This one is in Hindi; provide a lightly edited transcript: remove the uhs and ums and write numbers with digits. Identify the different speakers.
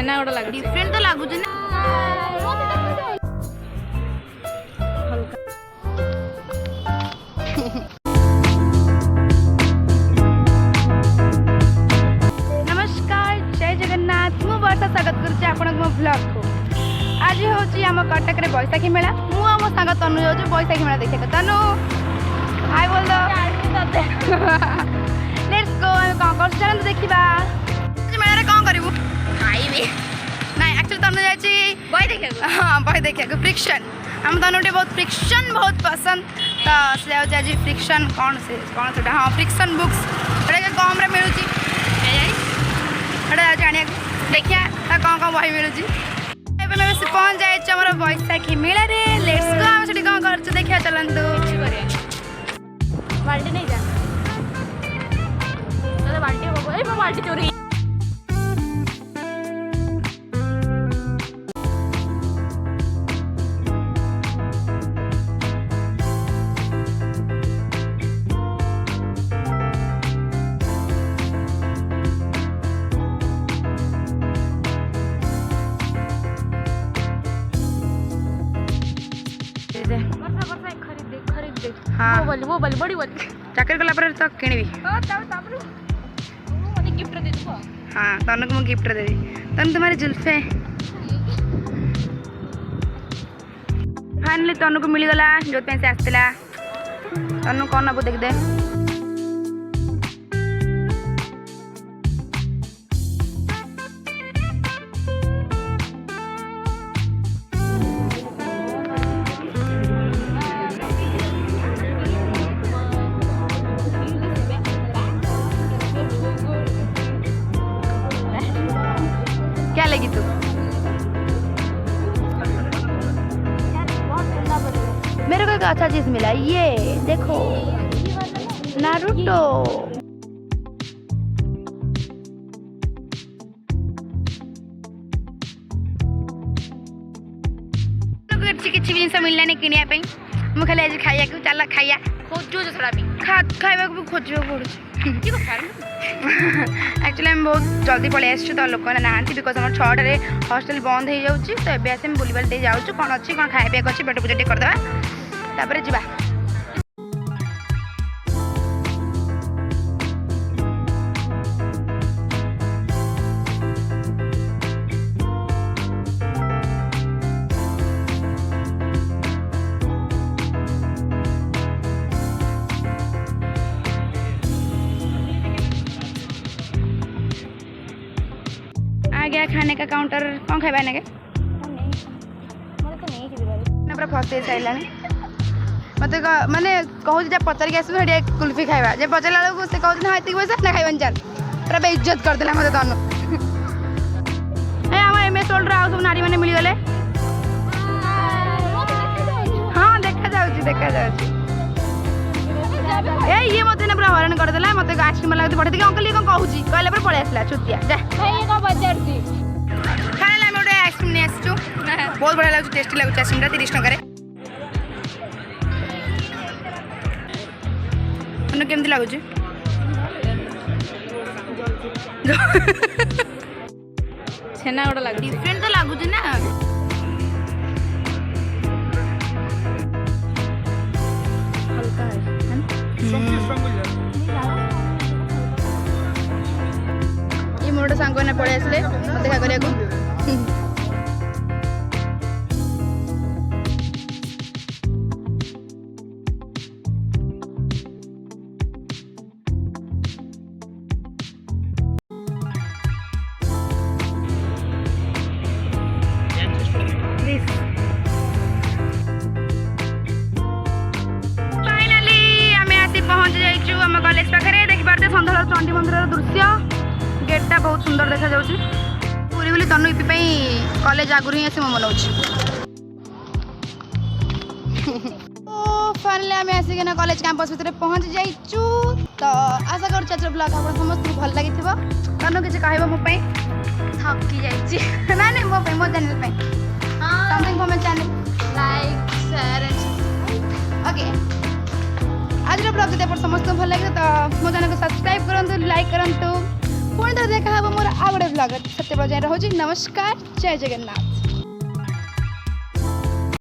Speaker 1: छेना गोटा लगे
Speaker 2: डिफरेंट तो लागुच ना। नमस्कार, जय जगन्नाथ। मु वर्षा स्वागत करुच्ची आपण मो ब्लॉग को। आज हूँ आम कटक रे बैशाखी मेला। मु आम सांग तनु जाऊँ बैशाखी मेला देखा। तनु हाय बोल दो। Let's go. कौन कौन चल देखा मेला कौन करू खाइबे ना। एक्चुअली तनु जाइए बही देखा। हाँ बही देखा फ्रिक्शन। आम तनुटे बहुत फ्रिक्शन बहुत पसंद तो से आज फ्रिक्शन कौन से हाँ फ्रिक्शन बुक्स कम रे मिलूँ जाना देखिए कौन कौन बही मिलूँ। पहुँच जाए बैशाखी मेला रे। Let's go. आम से कौन कर देखिए चलतु
Speaker 1: बाल्टी नहीं जा बाल्टी बाल्टी चोरी
Speaker 2: हाँ
Speaker 1: वो बड़ी
Speaker 2: चाकरी कला तो किणवी
Speaker 1: गिफ्ट दे दो।
Speaker 2: हाँ तनु को गिफ्ट देवी। तनु तुम्हारी जुल्फे फाइनली तनु को मिलगला जो से आसला। तनु कौन नबू देख दे। क्या लगी तू? मेरे को एक अच्छा चीज मिला, ये देखो नारुतो। किसी भी जिन मिलना नहीं किनिया मुझे खाली आज खाया चल खाया खोजु थोड़ा भी खावा भी खोज पड़े। एक्चुअली हम बहुत जल्दी पलि आसु तो लोक ना बिकज आम 6टारे हॉस्टल बंद हो जाऊँगी तो ये आस बुलबाल जाऊँ कौन अच्छी कौन खाया अच्छी पेट पूजा करदे तापर जा। आ गया खाने का काउंटर। कौन खाइबा ने पूरा फसे सारा मत माने कहूँ जब पचार के आसू कुल्फी खाइबा जब पचार बेलू से कहूँ हाँ ये पैसा ना खाइबानी चल पूरा बेइज्जत करदेला मत तनु। आम MS वर्ल्ड आउ सब नारी मैंने मिलगले। हाँ देखा जाऊँ ये मत ना पूरा हरण करदेला मत आइसक्रीम लगे पठे कि अंकल ये कौन कहूँ कहला पर पलि आसला छुटिया जा खाने गोटे आइसक्रीम नहीं आसचु बहुत बढ़िया लगे टेस्टी लगे आइसक्रीम 30 टकर केमती लगुच
Speaker 1: छेना गोटा लगे
Speaker 2: डिफरेंट तो लगुच ना। ये मोर सांग ने पड़े आसले देखा करिया कॉलेज पाखे देखिए सन्ध्या चंडी मंदिर दृश्य गेटा बहुत सुंदर देखा जाऊँगी। पूरी बोली तनु इपी कॉलेज आगुरी ही आसी मनाऊँ। फाइनली आम आसिक कॉलेज कैंपस भितर पहुँच जाइचु तो आशा कर ब्लॉग आप समस्त भल लगी तनु किसी कह मोपाई थकी जाइए ना ना मो मो channel something for my channel like share and okay. आज ब्लॉग समस्त भल लगे तो मो चैनल को सब्सक्राइब करूँ लाइक करूँ पुणी पुनः देखा मोर आ गए ब्लॉग से जाए रोज नमस्कार जय जगन्नाथ।